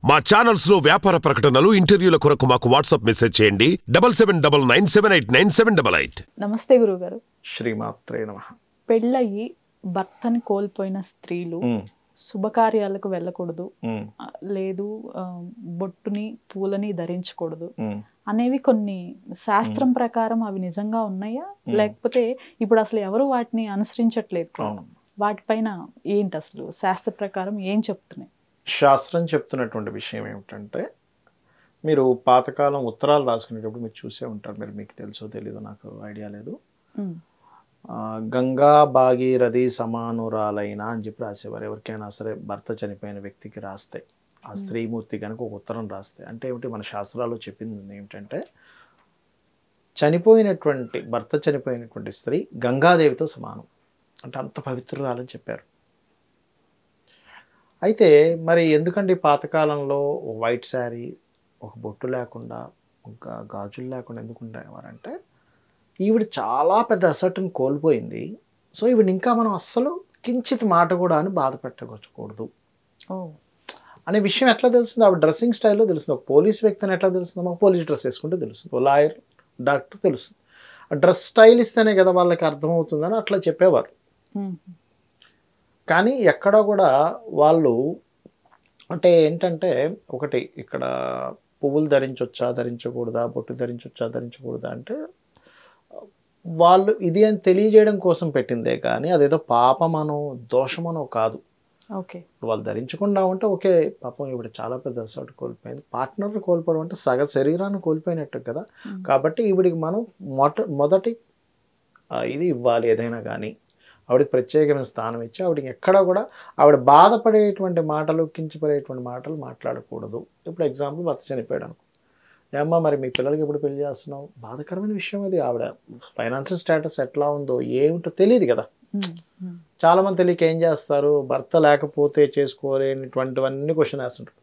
మా ఛానల్స్ లో వ్యాపార ప్రకటనలు, ఇంటర్వ్యూల కొరకు మాకు వాట్సాప్ మెసేజ్ చేయండి 7799978978. నమస్తే గురుగారు. శ్రీమాత్రే నమః. పెళ్ళయి భర్తని కోల్పోయిన స్త్రీలు శుభకార్యాలకు వెళ్ళకూడదు, లేదు బొట్టుని పూలని ధరించకూడదు అనేవి కొన్ని శాస్త్రం ప్రకారం అవి నిజంగా ఉన్నాయా, లేకపోతే ఇప్పుడు అసలు ఎవరు వాటిని అనుసరించట్లేదు? వాటిపైన ఏంటి అసలు శాస్త్ర ప్రకారం ఏం చెప్తున్నాయి? శాస్త్రం చెప్తున్నటువంటి విషయం ఏమిటంటే, మీరు పాతకాలం ఉత్తరాలు రాసుకునేటప్పుడు మీరు చూసే ఉంటారు, మీకు తెలుసో తెలీదో నాకు ఐడియా లేదు. గంగా భాగీరథి సమానురాలైన అని చెప్పి రాసేవారు. ఎవరికైనా సరే భర్త చనిపోయిన వ్యక్తికి రాస్తే, ఆ స్త్రీమూర్తి కనుక ఒక ఉత్తరం రాస్తే, అంటే ఏమిటి, మన శాస్త్రాల్లో చెప్పింది ఏమిటంటే, భర్త చనిపోయినటువంటి స్త్రీ గంగాదేవితో సమానం, అంటే అంత పవిత్రురాలని చెప్పారు. అయితే మరి ఎందుకంటే పాతకాలంలో వైట్ శారీ, ఒక బొట్టు లేకుండా, ఒక గాజులు లేకుండా ఎందుకు ఉండేవారంటే, ఈవిడ చాలా పెద్ద అసెట్ని కోల్పోయింది. సో ఈవిడ ఇంకా మనం అస్సలు కించిత్ మాట కూడా అని బాధ పెట్టకూడదు అనే విషయం ఎట్లా తెలుస్తుంది? ఆవిడ డ్రెస్సింగ్ స్టైల్లో తెలుస్తుంది. ఒక పోలీస్ వ్యక్తిని ఎట్లా తెలుస్తుంది? మాకు పోలీస్ డ్రెస్ వేసుకుంటే తెలుస్తుంది, ఓ లాయర్, డాక్టర్ తెలుస్తుంది. ఆ డ్రెస్ స్టైల్ ఇస్తేనే కదా వాళ్ళకి అర్థమవుతుందని అట్లా చెప్పేవారు. కానీ ఎక్కడా కూడా వాళ్ళు అంటే ఏంటంటే, ఒకటి ఇక్కడ పువ్వులు ధరించవచ్చా ధరించకూడదా, బొట్టు ధరించవచ్చా ధరించకూడదా అంటే వాళ్ళు ఇది అని తెలియజేయడం కోసం పెట్టిందే కానీ అదేదో పాపమనో దోషమనో కాదు. ఓకే, వాళ్ళు ధరించకుండా ఉంటే ఓకే, పాపం ఇప్పుడు చాలా పెద్ద అసలు కోల్పోయింది, పార్ట్నర్ని కోల్పోవడం అంటే సగ శరీరాన్ని కోల్పోయినట్టు కదా. కాబట్టి ఈవిడికి మనం మొదటి ఇది ఇవ్వాలి. ఏదైనా కానీ ఆవిడకి ప్రత్యేకమైన స్థానం ఇచ్చి ఆవిడకి ఎక్కడా కూడా ఆవిడ బాధపడేటువంటి మాటలు, కించిపడేటువంటి మాటలు మాట్లాడకూడదు. ఇప్పుడు ఎగ్జాంపుల్, భర్త చనిపోయాడు అనుకో, ఏమ్మా మరి మీ పిల్లలకి ఎప్పుడు పెళ్లి చేస్తున్నావు, బాధకరమైన విషయం అది. ఆవిడ ఫైనాన్షియల్ స్టేటస్ ఎట్లా ఉందో ఏమిటో తెలియదు కదా. చాలామంది తెలియక ఏం చేస్తారు, భర్త లేకపోతే చేసుకోలేనిటువంటివన్నీ క్వశ్చన్ వేస్తుంటారు.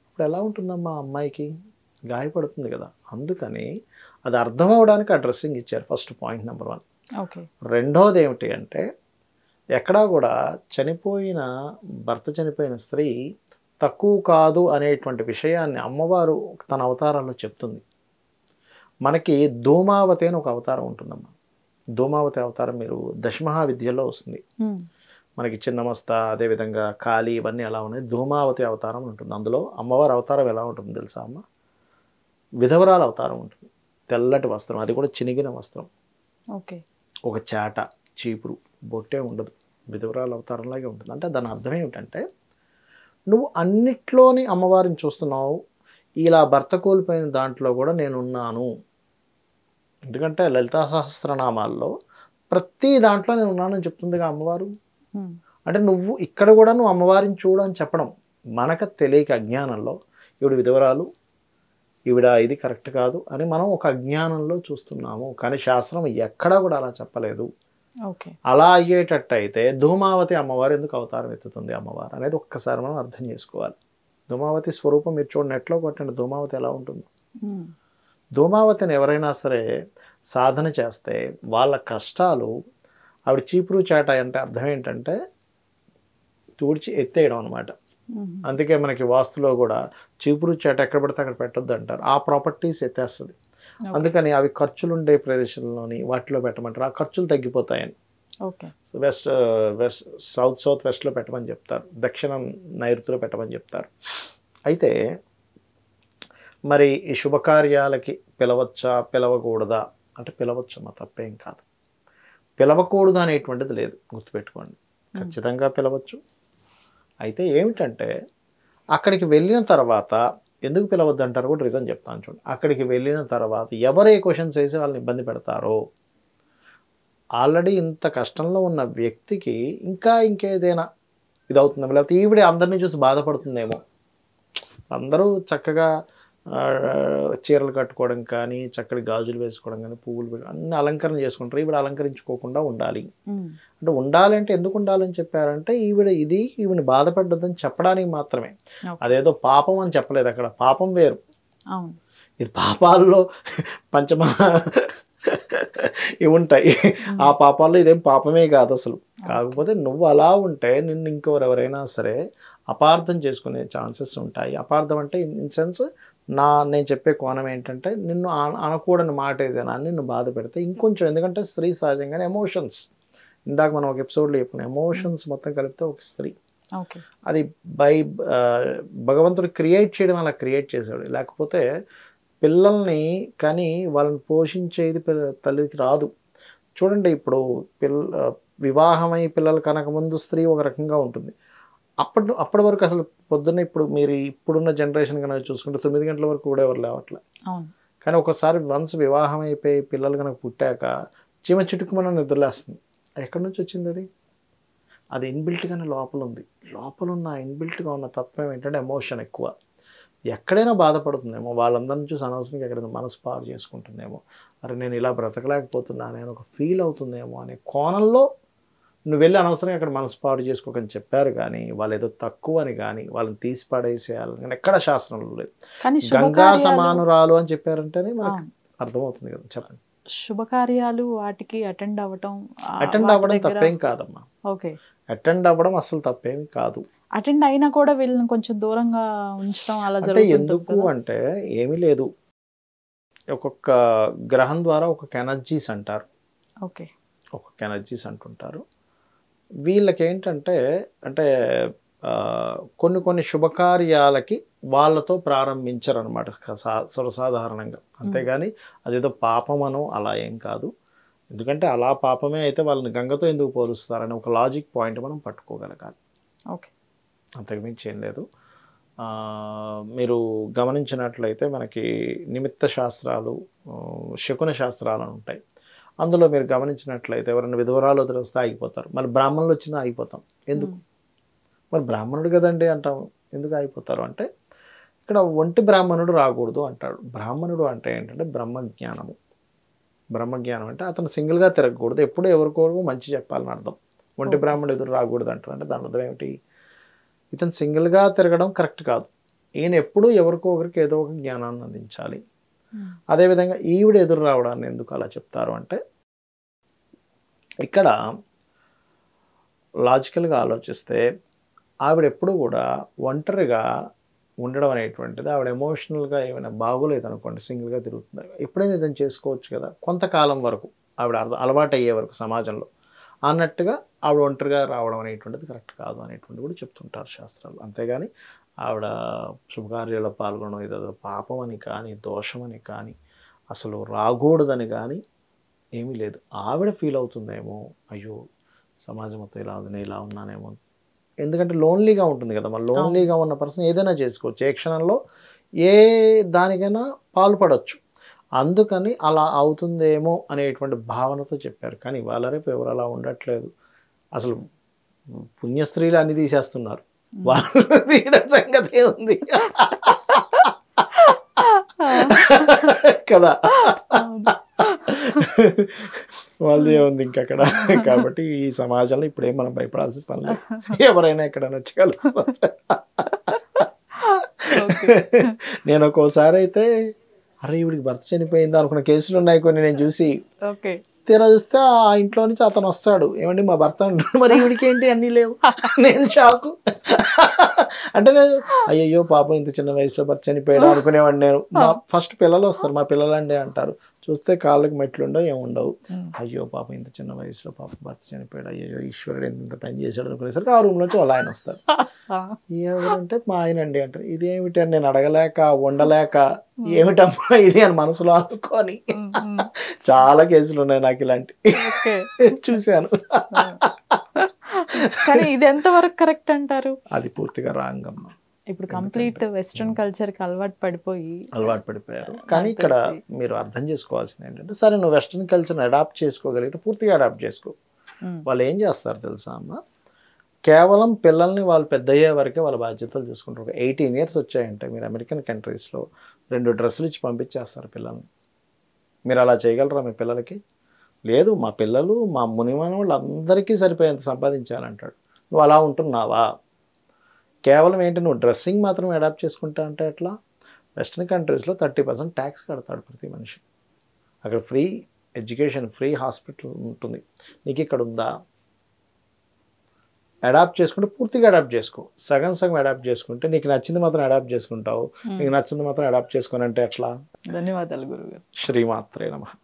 ఇప్పుడు ఎలా ఉంటుందమ్మా అమ్మాయికి, గాయపడుతుంది కదా. అందుకని అది అర్థం అవడానికి ఆ డ్రెస్సింగ్ ఇచ్చారు. First point number 1. రెండవది ఏమిటి అంటే, ఎక్కడా కూడా భర్త చనిపోయిన స్త్రీ తక్కువ కాదు అనేటువంటి విషయాన్ని అమ్మవారు తన అవతారాల్లో చెప్తుంది. మనకి ధూమావతి అని ఒక అవతారం ఉంటుందమ్మా. ధూమావతి అవతారం మీరు దశమహావిద్యలో వస్తుంది. మనకి చిన్నమస్త, అదేవిధంగా కాళీ, ఇవన్నీ ఎలా ఉన్నాయి, ధూమావతి అవతారం ఉంటుంది. అందులో అమ్మవారి అవతారం ఎలా ఉంటుంది తెలుసా అమ్మ? విధవరాల అవతారం ఉంటుంది. తెల్లటి వస్త్రం, అది కూడా చినిగిన వస్త్రం, ఒక చాట, చీపురు, బొట్టే ఉండదు, విధవరాల అవతారంలాగే ఉంటుంది. అంటే దాని అర్థం ఏమిటంటే, నువ్వు అన్నిట్లోని అమ్మవారిని చూస్తున్నావు, ఇలా భర్త కోల్పోయిన దాంట్లో కూడా నేనున్నాను. ఎందుకంటే లలితా సహస్రనామాల్లో ప్రతి దాంట్లో నేను ఉన్నానని చెప్తుందిగా అమ్మవారు. అంటే నువ్వు ఇక్కడ కూడా నువ్వు అమ్మవారిని చూడు అని చెప్పడం. మనకు తెలియక అజ్ఞానంలో ఈవిడ విధవరాలు, ఈవిడ ఇది కరెక్ట్ కాదు అని మనం ఒక అజ్ఞానంలో చూస్తున్నాము. కానీ శాస్త్రం ఎక్కడా కూడా అలా చెప్పలేదు. అలా అయ్యేటట్టు అయితే ధూమావతి అమ్మవారు ఎందుకు అవతారం ఎత్తుతుంది అమ్మవారు అనేది ఒక్కసారి మనం అర్థం చేసుకోవాలి. ధూమావతి స్వరూపం మీరు చూడండి, నెట్లో కొట్టండి ధూమావతి ఎలా ఉంటుందో. ధూమావతిని ఎవరైనా సరే సాధన చేస్తే వాళ్ళ కష్టాలు, ఆవిడ చీపురు చాట అంటే అర్థం ఏంటంటే తూడ్చి ఎత్తేయడం అనమాట. అందుకే మనకి వాస్తులో కూడా చీపురు చాట ఎక్కడ పడితే అక్కడ పెట్టొద్దు అంటారు. ఆ ప్రాపర్టీస్ ఎత్తేస్తుంది. అందుకని అవి ఖర్చులు ఉండే ప్రదేశంలోని వాటిలో పెట్టమంటారు. ఆ ఖర్చులు తగ్గిపోతాయని. సౌత్ వెస్ట్లో పెట్టమని చెప్తారు, దక్షిణం నైరుతిలో పెట్టమని చెప్తారు. అయితే మరి ఈ శుభకార్యాలకి పిలవచ్చా పిలవకూడదా అంటే, పిలవచ్చమ్మా, తప్పేం కాదు. పిలవకూడదు అనేటువంటిది లేదు, గుర్తుపెట్టుకోండి. ఖచ్చితంగా పిలవచ్చు. అయితే ఏమిటంటే, అక్కడికి వెళ్ళిన తర్వాత ఎందుకు పిలవద్దు అంటారు కూడా రీజన్ చెప్తాను చూడండి. అక్కడికి వెళ్ళిన తర్వాత ఎవరు ఏ క్వశ్చన్స్ వేసి వాళ్ళని ఇబ్బంది పెడతారో, ఆల్రెడీ ఇంత కష్టంలో ఉన్న వ్యక్తికి ఇంకేదైనా ఇది అవుతుందేమో, లేకపోతే ఈవిడే అందరినీ చూసి బాధపడుతుందేమో. అందరూ చక్కగా చీరలు కట్టుకోవడం కానీ, చక్కటి గాజులు వేసుకోవడం కానీ, పువ్వులు అన్ని అలంకరణ చేసుకుంటారు. ఈవిడ అలంకరించుకోకుండా ఉండాలి. అంటే ఉండాలంటే ఎందుకు ఉండాలని చెప్పారంటే, ఈవిని బాధపడ్డదని చెప్పడానికి మాత్రమే. అదేదో పాపం అని చెప్పలేదు అక్కడ. పాపం వేరు, ఇది పాపాల్లో పంచమహా ఇవి ఉంటాయి. ఆ పాపాల్లో ఇదేం పాపమే కాదు అసలు. కాకపోతే నువ్వు అలా ఉంటే నిన్ను ఇంకెవరెవరైనా సరే అపార్థం చేసుకునే ఛాన్సెస్ ఉంటాయి. అపార్థం అంటే ఇన్ సెన్స్ నేను చెప్పే కోణం ఏంటంటే నిన్ను అనకూడని మాట ఏదైనా నిన్ను బాధ పెడితే ఇంకొంచెం, ఎందుకంటే స్త్రీ సహజంగానే ఎమోషన్స్, ఇందాక మనం ఒక ఎపిసోడ్లో చెప్పిన ఎమోషన్స్ మొత్తం కలిపితే ఒక స్త్రీ. అది భగవంతుడు క్రియేట్ చేయడం అలా క్రియేట్ చేశాడు. లేకపోతే పిల్లల్ని కానీ వాళ్ళని పోషించేది తల్లికి రాదు. చూడండి, ఇప్పుడు వివాహమై పిల్లలు కనక ముందు స్త్రీ ఒక రకంగా ఉంటుంది. అప్పటి వరకు అసలు పొద్దున్న మీరు ఇప్పుడున్న జనరేషన్ కనుక చూసుకుంటే 9 గంటల వరకు కూడా ఎవరు లేవట్లే. కానీ ఒకసారి వన్స్ వివాహం అయిపోయి పిల్లలు కనుక పుట్టాక చీమ చిటుకుమని నిద్రలేస్తుంది. ఎక్కడి నుంచి వచ్చింది? అది ఇన్బిల్ట్గానే లోపల ఉంది. లోపల ఉన్న ఇన్బిల్ట్గా ఉన్న తత్వం ఏంటంటే ఎమోషన్ ఎక్కువ. ఎక్కడైనా బాధపడుతుందేమో, వాళ్ళందరిని చూసి అనవసరంగా ఎక్కడైనా మనసు పాడు చేసుకుంటుందేమో, అరే నేను ఇలా బ్రతకలేకపోతున్నా నేను ఒక ఫీల్ అవుతుందేమో అనే కోణంలో నువ్వు వెళ్ళి అనవసరంగా అక్కడ మనసు పాడు చేసుకోకని చెప్పారు. కానీ వాళ్ళు ఏదో తక్కువ అని కానీ వాళ్ళని తీసి పడేసేయాలని కానీ ఎక్కడ శాస్త్రంలో లేదు. గంగా సమానురాలు అని చెప్పారంటేనే మనకు అర్థమవుతుంది కదా. చెప్పండి. శుభకార్యాలు వాటికి అటెండ్ అవ్వడం తప్పేం కాదమ్మా. అటెండ్ అవ్వడం అసలు తప్పేమి కాదు. అటెండ్ అయినా కూడా వీళ్ళని కొంచెం దూరంగా ఉంచడం అలా అంటే ఎందుకు అంటే ఏమీ లేదు, ఒక్కొక్క గ్రహం ద్వారా ఒక్కొక్క ఎనర్జీస్ అంటారు. ఒక్కొక్క ఎనర్జీస్ అంటుంటారు. వీళ్ళకి ఏంటంటే అంటే కొన్ని శుభకార్యాలకి వాళ్ళతో ప్రారంభించరు అనమాట సర్వసాధారణంగా. అంతేగాని అదేదో పాపమనో అలా ఏం కాదు. ఎందుకంటే అలా పాపమే అయితే వాళ్ళని గంగతో ఎందుకు పోలుస్తారని ఒక లాజిక్ పాయింట్ మనం పట్టుకోగలగాలి. అంతకుమించి ఏం లేదు. మీరు గమనించినట్లయితే మనకి నిమిత్త శాస్త్రాలు, శకున శాస్త్రాలు అని ఉంటాయి. అందులో మీరు గమనించినట్లయితే ఎవరైనా విధవరాలు వదిలేస్తే ఆగిపోతారు. మళ్ళీ బ్రాహ్మణులు వచ్చినా ఆగిపోతాం. ఎందుకు? మరి బ్రాహ్మణుడు కదండి అంటాం. ఎందుకు ఆగిపోతారు అంటే ఇక్కడ ఒంటి బ్రాహ్మణుడు రాకూడదు అంటాడు. బ్రాహ్మణుడు అంటే ఏంటంటే బ్రహ్మజ్ఞానము. బ్రహ్మజ్ఞానం అంటే అతను సింగిల్గా తిరగకూడదు, ఎప్పుడు ఎవరికోరు మంచి చెప్పాలని అర్థం. ఒంటి బ్రాహ్మణుడు ఎదురు రాకూడదు అంటారు. అంటే దాని అర్థం ఏమిటి? ఇతను సింగిల్గా తిరగడం కరెక్ట్ కాదు. ఈయన ఎప్పుడూ ఎవరికో ఒకరికి ఏదో ఒక జ్ఞానాన్ని అందించాలి. అదేవిధంగా ఈవిడ ఎదురు రావడాన్ని ఎందుకు అలా చెప్తారు అంటే ఇక్కడ లాజికల్గా ఆలోచిస్తే ఆవిడ ఎప్పుడు కూడా ఒంటరిగా ఉండడం అనేటువంటిది, ఆవిడ ఎమోషనల్గా ఏమైనా బాగోలేదు అనుకోండి, సింగిల్గా తిరుగుతుంది. ఎప్పుడైనా ఇదని చేసుకోవచ్చు కదా, కొంతకాలం వరకు ఆవిడ అలవాటు అయ్యే వరకు సమాజంలో అన్నట్టుగా ఆవిడ ఒంటరిగా రావడం అనేటువంటిది కరెక్ట్ కాదు అనేటువంటి కూడా చెప్తుంటారు శాస్త్రాలు. అంతేగాని ఆవిడ శుభకార్యాల్లో పాల్గొనడం ఇదేదో పాపం అని కానీ దోషం అని కానీ అసలు రాకూడదని కానీ ఏమీ లేదు. ఆవిడ ఫీల్ అవుతుందేమో, అయ్యో సమాజం మొత్తం ఇలా ఉంది, నేను ఇలా ఉన్నానేమో. ఎందుకంటే లోన్లీగా ఉంటుంది కదా, మరి లోన్లీగా ఉన్న పర్సన్ ఏదైనా చేసుకోవచ్చు, ఏ క్షణంలో ఏ దానికైనా పాల్పడవచ్చు. అందుకని అలా అవుతుందేమో అనేటువంటి భావనతో చెప్పారు. కానీ ఇవాళ రేపు ఎవరు అలా ఉండట్లేదు. అసలు పుణ్యస్త్రీలు అన్ని తీసేస్తున్నారు. వాళ్ళు తీయడం సంగతి ఉంది కదా, వాళ్ళు ఏముంది ఇంకక్కడ. కాబట్టి ఈ సమాజంలో ఇప్పుడేం మనం భయపడాల్సిన పని లేదు, ఎవరైనా ఎక్కడైనా వచ్చగలుగుతారు. నేను ఒక్కోసారి అయితే అరే ఈవిడికి భర్త చనిపోయింది అనుకున్న కేసులు ఉన్నాయి కొన్ని నేను చూసి. తీరా చూస్తే ఆ ఇంట్లో నుంచి అతను వస్తాడు, ఏమండి మా భర్త అంటాడు, మరి ఈవిడికి ఏంటి అన్నీ లేవు. నేను షాకు. అంటే నేను అయ్యయ్యో పాపం ఇంత చిన్న వయసులో భర్త చనిపోయాడు అనుకునేవాడిని నేను. మా ఫస్ట్ పిల్లలు వస్తారు, మా పిల్లలండి అంటారు, చూస్తే కాళ్ళకి మెట్లు ఉండవు ఏముండవు. అయ్యో పాపం ఇంత చిన్న వయసులో పాపం భర్త చనిపోయాడు, అయ్యో ఈశ్వరుడు ఎంత పని చేశాడు అనుకునేసరికి ఆ రూమ్ నుంచి వాళ్ళ ఆయన వస్తారు. ఎవరంటే మా ఆయన అండి అంటారు. ఇదేమిటి అని నేను అడగలేక ఉండలేక ఏమిటమ్మా ఇది అని మనసులో అనుకొని చాలా కేసులు ఉన్నాయి నాకు ఇలాంటి చూశాను. కానీ ఇది ఎంత వరకు కరెక్ట్ అంటారు? అది పూర్తిగా రాంగ్ అమ్మా. ఇప్పుడు కంప్లీట్ వెస్ట్రన్ కల్చర్ కి అలవాటు పడిపోయారు. కానీ ఇక్కడ మీరు అర్థం చేసుకోవాల్సింది ఏంటంటే, సరే నువ్వు వెస్ట్రన్ కల్చర్ని అడాప్ట్ చేసుకోగలిగితే పూర్తిగా అడాప్ట్ చేసుకో. వాళ్ళు ఏం చేస్తారు తెలుసా అమ్మ, కేవలం పిల్లల్ని వాళ్ళు పెద్ద అయ్యే వరకే వాళ్ళ బాధ్యతలు చూసుకుంటారు. 18 years వచ్చాయంటే మీరు అమెరికన్ కంట్రీస్లో 2 డ్రెస్సులు ఇచ్చి పంపించేస్తారు పిల్లల్ని. మీరు అలా చేయగలరా మీ పిల్లలకి? లేదు, మా పిల్లలు మా మునిమన వాళ్ళందరికీ సరిపోయేంత సంపాదించాలంటాడు. నువ్వు అలా ఉంటున్నావా? కేవలం ఏంటి నువ్వు డ్రెస్సింగ్ మాత్రం అడాప్ట్ చేసుకుంటా అంటే ఎట్లా? వెస్ట్రన్ కంట్రీస్లో 30% ట్యాక్స్ కడతాడు ప్రతి మనిషి. అక్కడ ఫ్రీ ఎడ్యుకేషన్, ఫ్రీ హాస్పిటల్ ఉంటుంది. నీకు ఇక్కడ ఉందా? అడాప్ట్ చేసుకుంటే పూర్తిగా అడాప్ట్ చేసుకో, సగం సగం అడాప్ట్ చేసుకుంటే నీకు నచ్చింది మాత్రం అడాప్ట్ చేసుకుంటావు, నీకు నచ్చింది మాత్రం అడాప్ట్ చేసుకోనంటే ఎట్లా? ధన్యవాదాలు గురుగారు. శ్రీమాత్రే నమః.